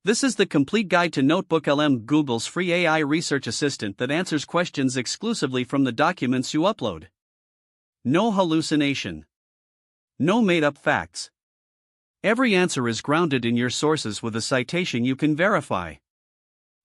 This is the complete guide to NotebookLM, Google's free AI research assistant that answers questions exclusively from the documents you upload. No hallucination. No made-up facts. Every answer is grounded in your sources with a citation you can verify.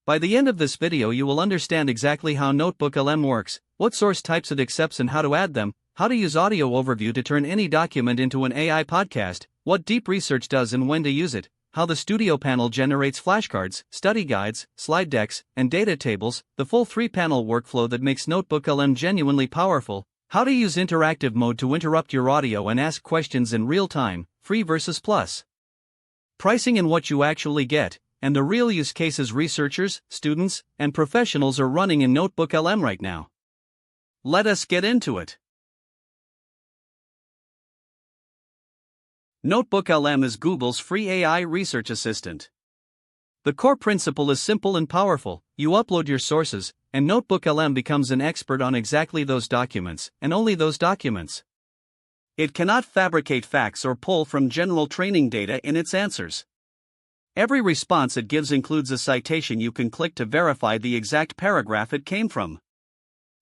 By the end of this video you will understand exactly how NotebookLM works, what source types it accepts and how to add them, how to use audio overview to turn any document into an AI podcast, what deep research does and when to use it, how the Studio panel generates flashcards, study guides, slide decks, and data tables, the full 3-panel workflow that makes NotebookLM genuinely powerful, how to use interactive mode to interrupt your audio and ask questions in real time, free versus plus, pricing and what you actually get, and the real use cases researchers, students, and professionals are running in NotebookLM right now. Let us get into it. NotebookLM is Google's free AI research assistant. The core principle is simple and powerful. You upload your sources, and NotebookLM becomes an expert on exactly those documents, and only those documents. It cannot fabricate facts or pull from general training data in its answers. Every response it gives includes a citation you can click to verify the exact paragraph it came from.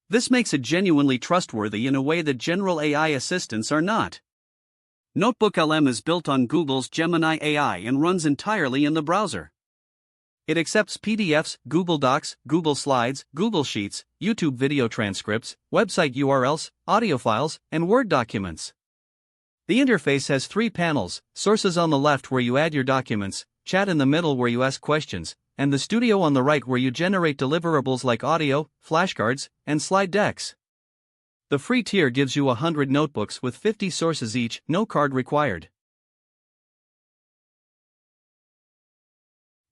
This makes it genuinely trustworthy in a way that general AI assistants are not. NotebookLM is built on Google's Gemini AI and runs entirely in the browser. It accepts PDFs, Google Docs, Google Slides, Google Sheets, YouTube video transcripts, website URLs, audio files, and Word documents. The interface has 3 panels: Sources on the left where you add your documents, Chat in the middle where you ask questions, and the Studio on the right where you generate deliverables like audio, flashcards, and slide decks. The free tier gives you 100 notebooks with 50 sources each, no card required.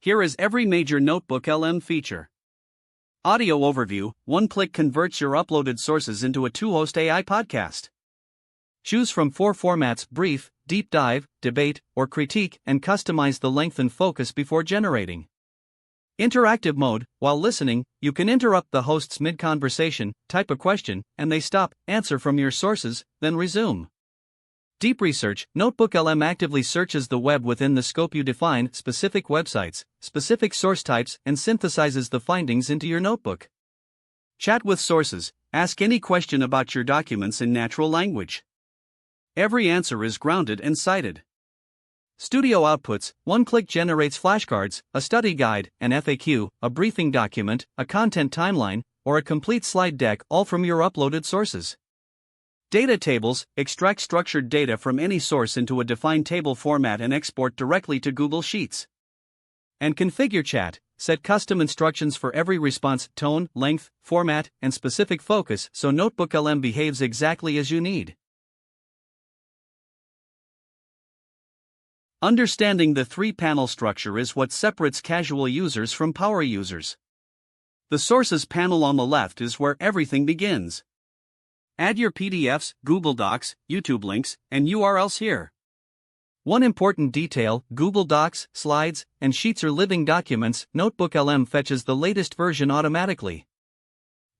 Here is every major NotebookLM feature. Audio overview: one-click converts your uploaded sources into a 2-host AI podcast. Choose from 4 formats: brief, deep dive, debate, or critique, and customize the length and focus before generating. Interactive mode: while listening, you can interrupt the hosts mid-conversation, type a question, and they stop, answer from your sources, then resume. Deep research: NotebookLM actively searches the web within the scope you define, specific websites, specific source types, and synthesizes the findings into your notebook. Chat with sources: ask any question about your documents in natural language. Every answer is grounded and cited. Studio outputs: one-click generates flashcards, a study guide, an FAQ, a briefing document, a content timeline, or a complete slide deck, all from your uploaded sources. Data tables: extract structured data from any source into a defined table format and export directly to Google Sheets. And configure chat: set custom instructions for every response, tone, length, format, and specific focus so NotebookLM behaves exactly as you need. Understanding the 3-panel structure is what separates casual users from power users. The Sources panel on the left is where everything begins. Add your PDFs, Google Docs, YouTube links, and URLs here. One important detail: Google Docs, Slides, and Sheets are living documents. NotebookLM fetches the latest version automatically.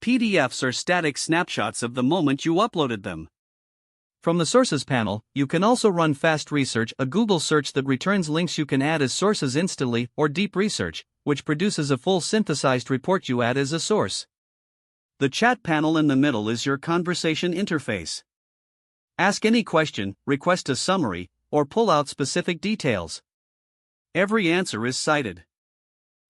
PDFs are static snapshots of the moment you uploaded them. From the Sources panel, you can also run Fast Research, a Google search that returns links you can add as sources instantly, or Deep Research, which produces a full synthesized report you add as a source. The Chat panel in the middle is your conversation interface. Ask any question, request a summary, or pull out specific details. Every answer is cited.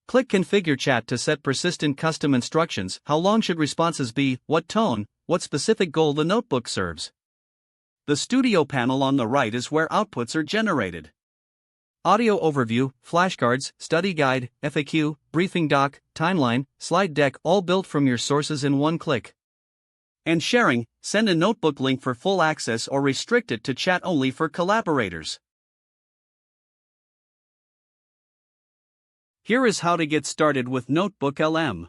Click Configure Chat to set persistent custom instructions: how long should responses be, what tone, what specific goal the notebook serves. The Studio panel on the right is where outputs are generated. Audio overview, flashcards, study guide, FAQ, briefing doc, timeline, slide deck, all built from your sources in one click. And sharing: send a notebook link for full access or restrict it to chat only for collaborators. Here is how to get started with NotebookLM.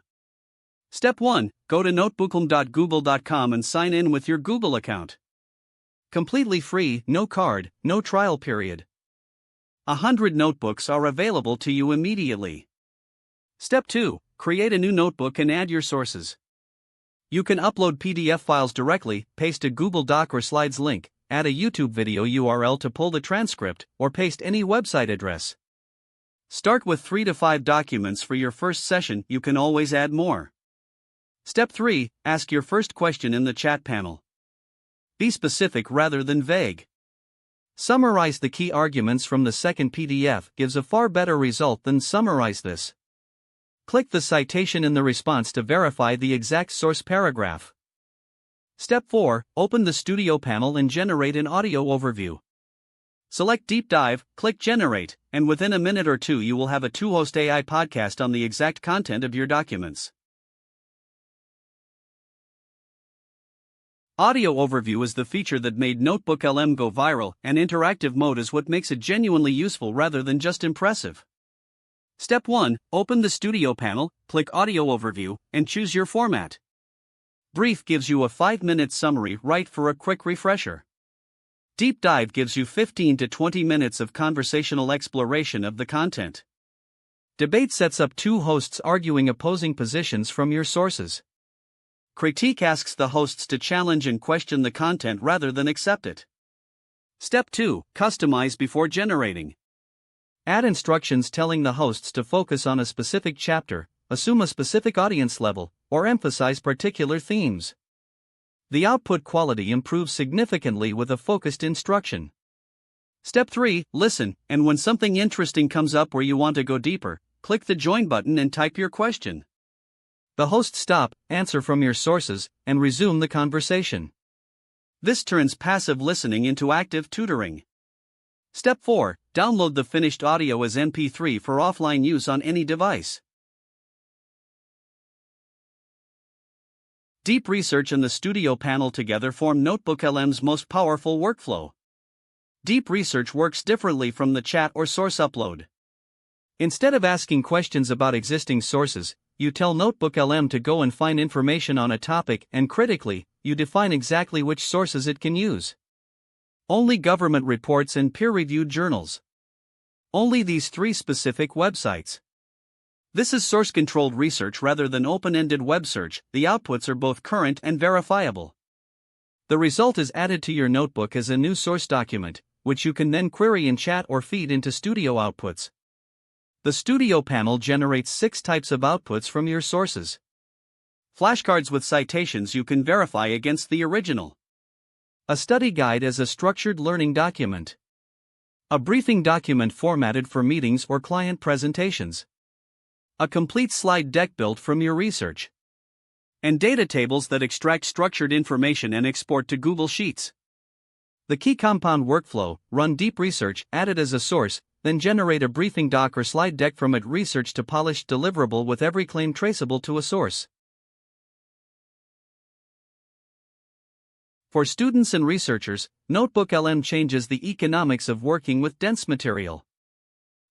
Step 1. Go to notebooklm.google.com and sign in with your Google account. Completely free, no card, no trial period. 100 notebooks are available to you immediately. Step 2. Create a new notebook and add your sources. You can upload PDF files directly, paste a Google Doc or Slides link, add a YouTube video URL to pull the transcript, or paste any website address. Start with 3 to 5 documents for your first session, you can always add more. Step 3. Ask your first question in the chat panel. Be specific rather than vague. Summarize the key arguments from the second PDF gives a far better result than summarize this. Click the citation in the response to verify the exact source paragraph. Step 4. Open the Studio panel and generate an audio overview. Select Deep Dive, click Generate, and within a minute or two you will have a 2-host AI podcast on the exact content of your documents. Audio Overview is the feature that made NotebookLM go viral, and interactive mode is what makes it genuinely useful rather than just impressive. Step 1. Open the Studio panel, click Audio Overview, and choose your format. Brief gives you a 5-minute summary right for a quick refresher. Deep Dive gives you 15 to 20 minutes of conversational exploration of the content. Debate sets up 2 hosts arguing opposing positions from your sources. Critique asks the hosts to challenge and question the content rather than accept it. Step 2. Customize before generating. Add instructions telling the hosts to focus on a specific chapter, assume a specific audience level, or emphasize particular themes. The output quality improves significantly with a focused instruction. Step 3. Listen, and when something interesting comes up where you want to go deeper, click the Join button and type your question. The hosts stop, answer from your sources, and resume the conversation. This turns passive listening into active tutoring. Step 4. Download the finished audio as MP3 for offline use on any device. Deep Research and the Studio panel together form NotebookLM's most powerful workflow. Deep Research works differently from the chat or source upload. Instead of asking questions about existing sources, you tell NotebookLM to go and find information on a topic, and critically, you define exactly which sources it can use. Only government reports and peer-reviewed journals. Only these 3 specific websites. This is source-controlled research rather than open-ended web search. The outputs are both current and verifiable. The result is added to your notebook as a new source document, which you can then query in chat or feed into Studio outputs. The Studio panel generates 6 types of outputs from your sources. Flashcards with citations you can verify against the original. A study guide as a structured learning document. A briefing document formatted for meetings or client presentations. A complete slide deck built from your research. And data tables that extract structured information and export to Google Sheets. The key compound workflow: run deep research, add it as a source, then generate a briefing doc or slide deck from it, research to polished deliverable with every claim traceable to a source. For students and researchers, NotebookLM changes the economics of working with dense material.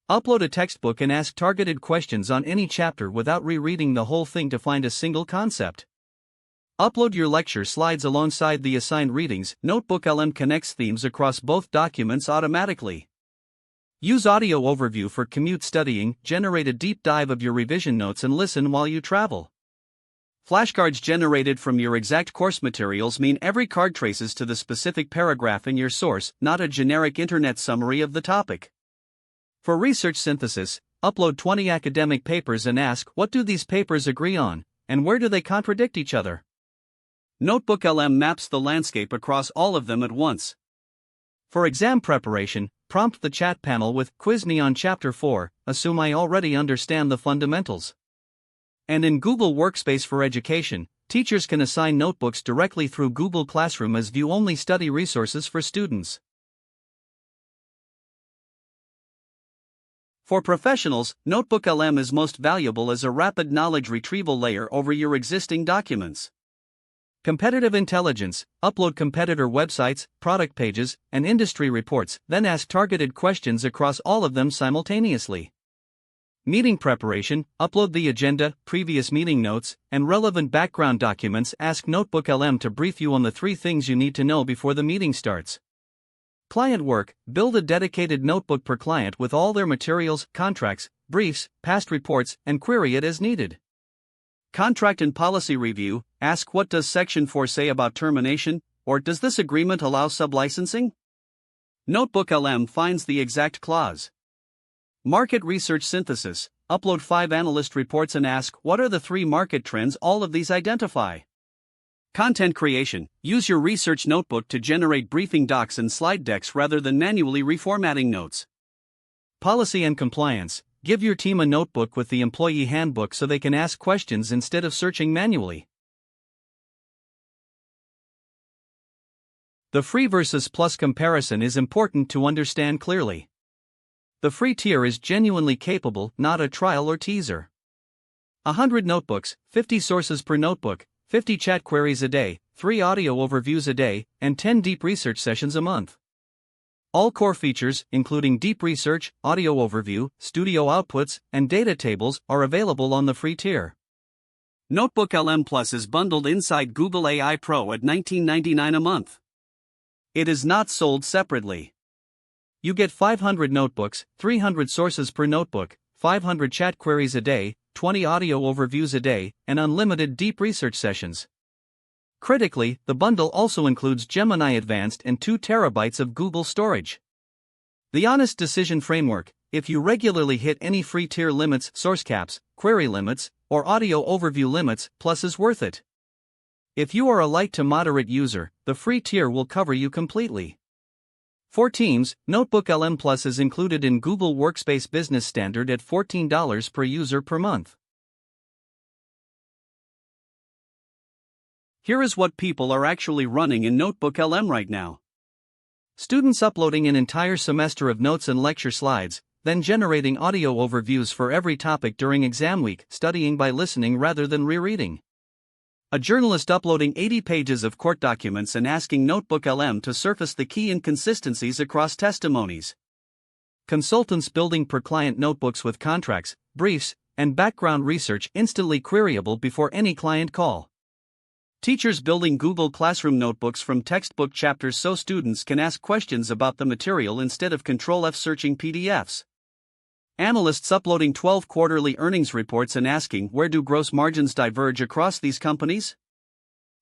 Upload a textbook and ask targeted questions on any chapter without rereading the whole thing to find a single concept. Upload your lecture slides alongside the assigned readings. NotebookLM connects themes across both documents automatically. Use Audio Overview for commute studying, generate a deep dive of your revision notes and listen while you travel. Flashcards generated from your exact course materials mean every card traces to the specific paragraph in your source, not a generic internet summary of the topic. For research synthesis, upload 20 academic papers and ask, what do these papers agree on, and where do they contradict each other? NotebookLM maps the landscape across all of them at once. For exam preparation, prompt the chat panel with Quiz Me on Chapter 4, assume I already understand the fundamentals. And in Google Workspace for Education, teachers can assign notebooks directly through Google Classroom as view-only study resources for students. For professionals, NotebookLM is most valuable as a rapid knowledge retrieval layer over your existing documents. Competitive intelligence: upload competitor websites, product pages, and industry reports, then ask targeted questions across all of them simultaneously. Meeting preparation: upload the agenda, previous meeting notes, and relevant background documents. Ask NotebookLM to brief you on the 3 things you need to know before the meeting starts. Client work: build a dedicated notebook per client with all their materials, contracts, briefs, past reports, and query it as needed. Contract and policy review: ask, what does Section 4 say about termination, or does this agreement allow sublicensing? NotebookLM finds the exact clause. Market research synthesis. Upload 5 analyst reports and ask what are the 3 market trends all of these identify. Content creation. Use your research notebook to generate briefing docs and slide decks rather than manually reformatting notes. Policy and compliance. Give your team a notebook with the employee handbook so they can ask questions instead of searching manually. The free versus plus comparison is important to understand clearly. The free tier is genuinely capable, not a trial or teaser. 100 notebooks, 50 sources per notebook, 50 chat queries a day, 3 audio overviews a day, and 10 deep research sessions a month. All core features, including deep research, audio overview, studio outputs, and data tables, are available on the free tier. NotebookLM Plus is bundled inside Google AI Pro at $19.99 a month. It is not sold separately. You get 500 notebooks, 300 sources per notebook, 500 chat queries a day, 20 audio overviews a day, and unlimited deep research sessions. Critically, the bundle also includes Gemini Advanced and 2 terabytes of Google storage. The honest decision framework. If you regularly hit any free tier limits, source caps, query limits, or audio overview limits, Plus is worth it. If you are a light to moderate user, the free tier will cover you completely. For teams, NotebookLM Plus is included in Google Workspace Business Standard at $14 per user per month. Here is what people are actually running in NotebookLM right now. Students uploading an entire semester of notes and lecture slides, then generating audio overviews for every topic during exam week, studying by listening rather than rereading. A journalist uploading 80 pages of court documents and asking NotebookLM to surface the key inconsistencies across testimonies. Consultants building per-client notebooks with contracts, briefs, and background research instantly queryable before any client call. Teachers building Google Classroom notebooks from textbook chapters so students can ask questions about the material instead of Control-F searching PDFs. Analysts uploading 12 quarterly earnings reports and asking where do gross margins diverge across these companies?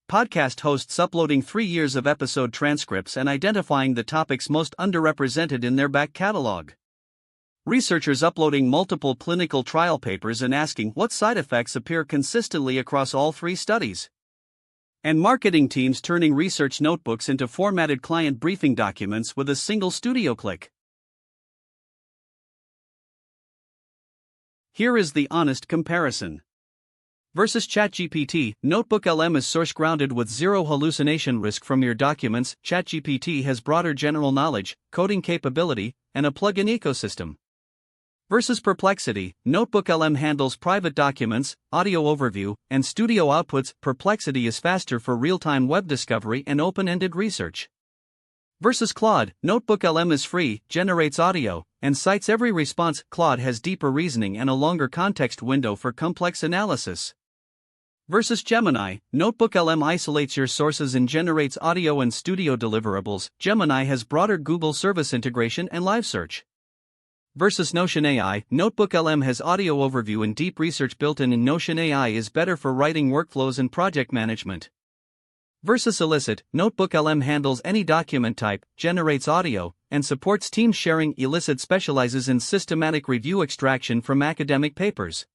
Podcast hosts uploading 3 years of episode transcripts and identifying the topics most underrepresented in their back catalog. Researchers uploading multiple clinical trial papers and asking what side effects appear consistently across all 3 studies. And marketing teams turning research notebooks into formatted client briefing documents with a single studio click. Here is the honest comparison. Versus ChatGPT, NotebookLM is source-grounded with zero hallucination risk from your documents. ChatGPT has broader general knowledge, coding capability, and a plugin ecosystem. Versus Perplexity, NotebookLM handles private documents, audio overview, and studio outputs. Perplexity is faster for real-time web discovery and open-ended research. Versus Claude, NotebookLM is free, generates audio, and cites every response. Claude has deeper reasoning and a longer context window for complex analysis. Versus Gemini, NotebookLM isolates your sources and generates audio and studio deliverables. Gemini has broader Google service integration and live search. Versus Notion AI, NotebookLM has audio overview and deep research built in, and Notion AI is better for writing workflows and project management. Versus Illicit, NotebookLM handles any document type, generates audio, and supports team sharing. Illicit specializes in systematic review extraction from academic papers.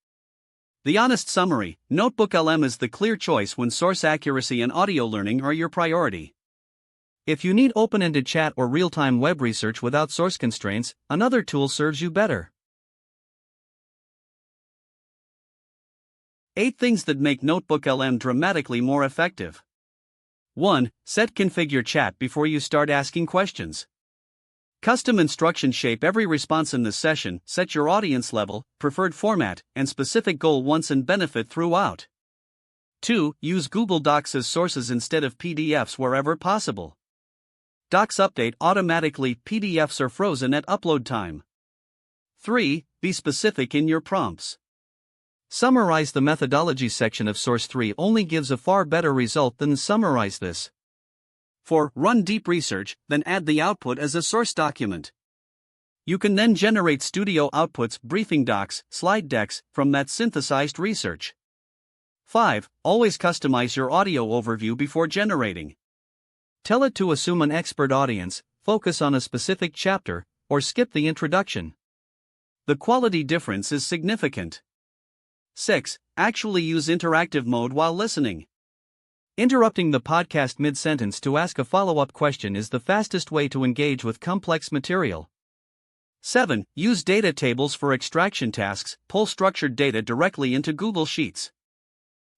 The honest summary: NotebookLM is the clear choice when source accuracy and audio learning are your priority. If you need open-ended chat or real-time web research without source constraints, another tool serves you better. 8 things that make NotebookLM dramatically more effective. 1. Set configure chat before you start asking questions. Custom instructions shape every response in the session. Set your audience level, preferred format, and specific goal once and benefit throughout. 2. Use Google Docs as sources instead of PDFs wherever possible. Docs update automatically, PDFs are frozen at upload time. 3. Be specific in your prompts. Summarize. The methodology section of Source 3 only gives a far better result than summarize this. 4. Run deep research, then add the output as a source document. You can then generate studio outputs, briefing docs, slide decks, from that synthesized research. 5. Always customize your audio overview before generating. Tell it to assume an expert audience, focus on a specific chapter, or skip the introduction. The quality difference is significant. 6. Actually use interactive mode while listening. Interrupting the podcast mid-sentence to ask a follow-up question is the fastest way to engage with complex material. 7. Use data tables for extraction tasks, pull structured data directly into Google Sheets.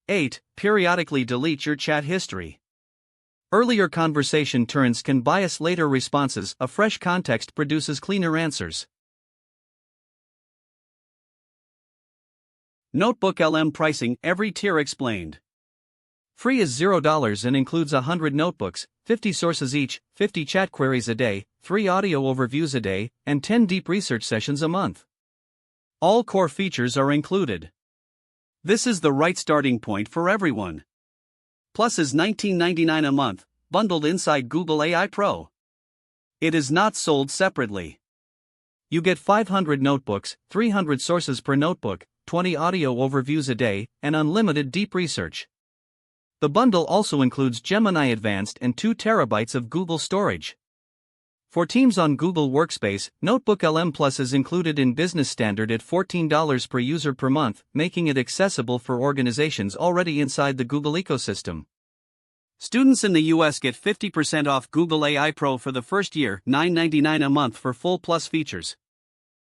8. Periodically delete your chat history. Earlier conversation turns can bias later responses, a fresh context produces cleaner answers. NotebookLM pricing, every tier explained. Free is $0 and includes 100 notebooks, 50 sources each, 50 chat queries a day, 3 audio overviews a day, and 10 deep research sessions a month. All core features are included. This is the right starting point for everyone. Plus is $19.99 a month, bundled inside Google AI Pro. It is not sold separately. You get 500 notebooks, 300 sources per notebook, 20 audio overviews a day, and unlimited deep research. The bundle also includes Gemini Advanced and 2 terabytes of Google storage. For teams on Google Workspace, NotebookLM Plus is included in Business Standard at $14 per user per month, making it accessible for organizations already inside the Google ecosystem. Students in the US get 50% off Google AI Pro for the first year, $9.99 a month for full Plus features.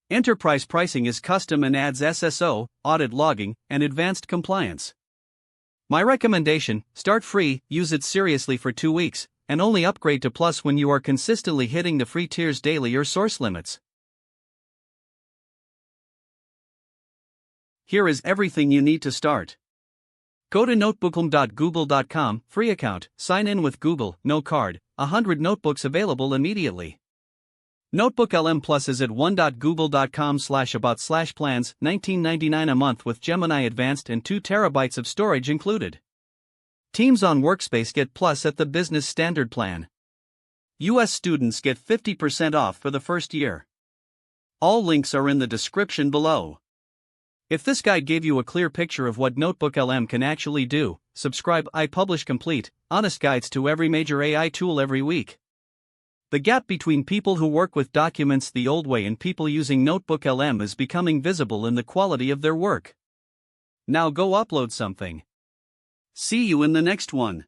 Enterprise pricing is custom and adds SSO, audit logging, and advanced compliance. My recommendation: start free, use it seriously for 2 weeks, and only upgrade to Plus when you are consistently hitting the free tiers daily or source limits. Here is everything you need to start. Go to notebooklm.google.com, free account, sign in with Google, no card, 100 notebooks available immediately. NotebookLM Plus is at 1.google.com/about/plans, $19.99 a month with Gemini Advanced and 2 terabytes of storage included. Teams on Workspace get Plus at the Business Standard plan. US students get 50% off for the first year. All links are in the description below. If this guide gave you a clear picture of what NotebookLM can actually do, subscribe. I publish complete, honest guides to every major AI tool every week. The gap between people who work with documents the old way and people using NotebookLM is becoming visible in the quality of their work. Now go upload something. See you in the next one.